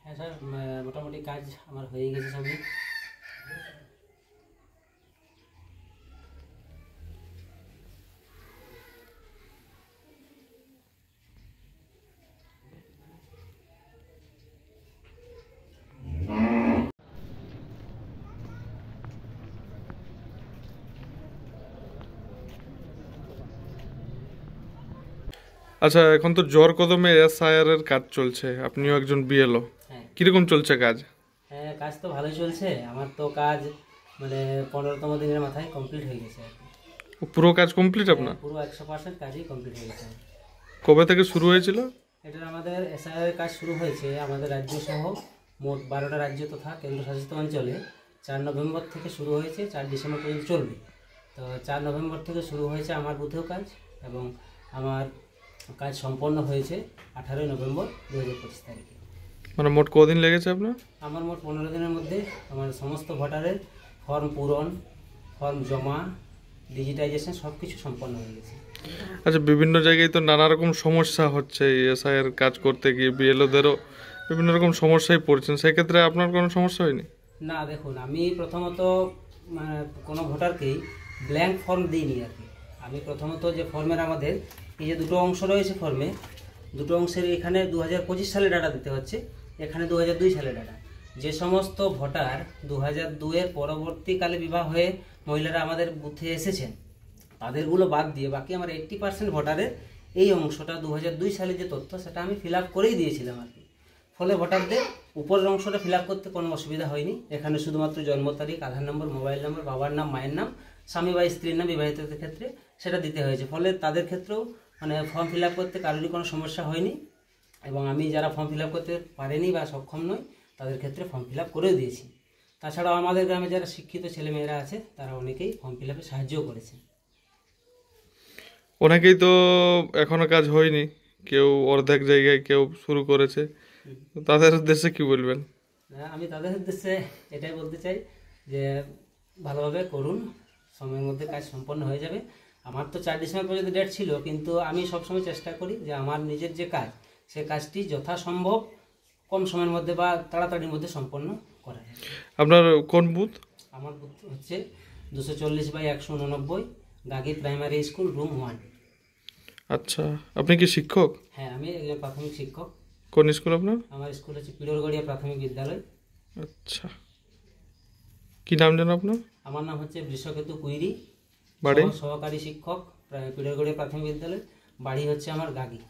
হ্যাঁ স্যার, মোটামুটি কাজ আমার হয়ে গেছে সবই। আচ্ছা, এখন তো জোর কদমে এসআইআর এর কাজ চলছে, আপনিও একজন বিএলও, হ্যাঁ কিরকম চলছে কাজ? হ্যাঁ, কাজ তো ভালোই চলছে। আমার তো কাজ মানে 15তম দিনের মাথায় কমপ্লিট হয়ে গেছে আর কি। পুরো কাজ কমপ্লিট আপনার? পুরো 100% কাজই কমপ্লিট হয়ে গেছে। কবে থেকে শুরু হয়েছিল? এটা আমাদের এসআইআর কাজ শুরু হয়েছে আমাদের রাজ্য সহ মোট 12টা রাজ্য তথা কেন্দ্রশাসিত অঞ্চলে 4 নভেম্বর থেকে শুরু হয়েছে, 4 ডিসেম্বর পর্যন্ত চলবে। তো 4 নভেম্বর থেকে শুরু হয়েছে আমার বুথেও কাজ, এবং আমার কাজ সম্পন্ন হয়েছে 18 নভেম্বর 2025 তারিখে। মানে মোট কদিন লেগেছে আপনার? আমার মোট 15 দিনের মধ্যে আমার সমস্ত ভোটারের ফর্ম পূরণ, ফর্ম জমা, ডিজিটাইজেশন সব কিছু সম্পন্ন হয়ে গেছে। আচ্ছা, বিভিন্ন জায়গায় তো নানা রকম সমস্যা হচ্ছে, এসআইআর কাজ করতে গিয়ে বিএলওদেরও বিভিন্ন রকম সমস্যায় পড়ছেন, সেক্ষেত্রে আপনার কোনো সমস্যা হয়নি? না দেখুন, আমি প্রথমত কোনো ভোটারকেই ব্ল্যাঙ্ক ফর্ম দিইনি আর কি। আমি প্রথমত যে ফর্মের আমাদের এই যে দুটো অংশ রয়েছে ফর্মে, দুটো অংশের এখানে 2025 সালে ডাটা দিতে হচ্ছে, এখানে 2002 সালে ডাটা। যে সমস্ত ভোটার 2002-এর পরবর্তীকালে বিবাহ হয়ে মহিলারা আমাদের বুথে এসেছেন তাদেরগুলো বাদ দিয়ে বাকি আমার 80% ভোটারের এই অংশটা 2002 সালে যে তথ্য সেটা আমি ফিল আপ করেই দিয়েছিলাম আর কি। ফলে ভোটারদের উপরের অংশটা ফিল আপ করতে কোনো অসুবিধা হয়নি। এখানে শুধুমাত্র জন্ম তারিখ, আধার নম্বর, মোবাইল নম্বর, বাবার নাম, মায়ের নাম, স্বামী বা স্ত্রীর নাম বিবাহিতদের ক্ষেত্রে সেটা দিতে হয়েছে। ফলে তাদের ক্ষেত্রেও মানে ফর্ম ফিল আপ করতে কারোরই কোনো সমস্যা হয়নি, এবং আমি যারা ফর্ম ফিল আপ করতে পারেনি বা সক্ষম নয় তাদের ক্ষেত্রে ফর্ম ফিল আপ করেও দিয়েছি। তাছাড়াও আমাদের গ্রামে যারা শিক্ষিত ছেলেমেয়েরা আছে তারা অনেকেই ফর্ম ফিল আপে সাহায্যও করেছে। অনেকেই তো এখনো কাজ হয়নি, কেউ অর্ধেক জায়গায়, কেউ শুরু করেছে, তাদের উদ্দেশ্যে কি বলবেন? আমি তাদের উদ্দেশ্যে এটাই বলতে চাই যে ভালোভাবে করুন, সময়ের মধ্যে কাজ সম্পন্ন হয়ে যাবে। আমার তো 4 ডিসেম্বর পর্যন্ত ডেট ছিল, কিন্তু আমি সবসময় চেষ্টা করি যে আমার নিজের যে কাজ সে কাজটি যথাসম্ভব কম সময়ের মধ্যে বা তাড়াতাড়ির মধ্যে সম্পন্ন করা যায়। আপনার কোন বুথ? আমার বুথ হচ্ছে 240/189, গাগি প্রাইমারি স্কুল, রুম 1। আচ্ছা, আপনি কি শিক্ষক? হ্যাঁ, আমি একজন প্রাথমিক শিক্ষক। কোন স্কুল আপনার? আমার স্কুল হচ্ছে পিডরগড়িয়া প্রাথমিক বিদ্যালয়। আচ্ছা, কি নাম জানো আপনার? আমার নাম হচ্ছে বৃষকেতু কুইরি, বাড়ি? সহকারী শিক্ষক, পিডরগড়িয়া প্রাথমিক বিদ্যালয়। বাড়ি হচ্ছে আমার গাগি।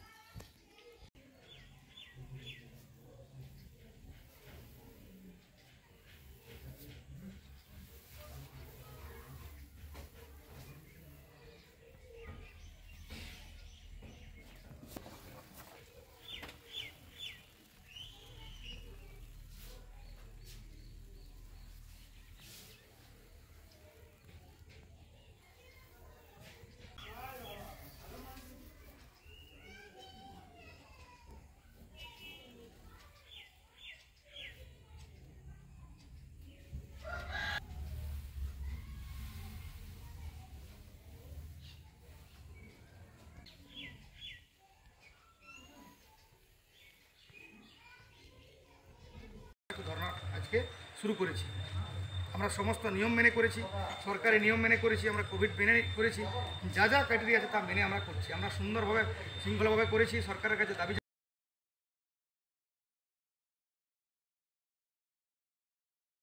ধর্ণা আজকে শুরু করেছি। আমরা সমস্ত নিয়ম মেনে করেছি, সরকারি নিয়ম মেনে করেছি, আমরা কোভিড মেনে করেছি, যা যা ক্রাইটেরিয়া আছে তা মেনে আমরা করছি। আমরা সুন্দরভাবে শৃঙ্খলাভাবে করেছি। সরকারের কাছে দাবি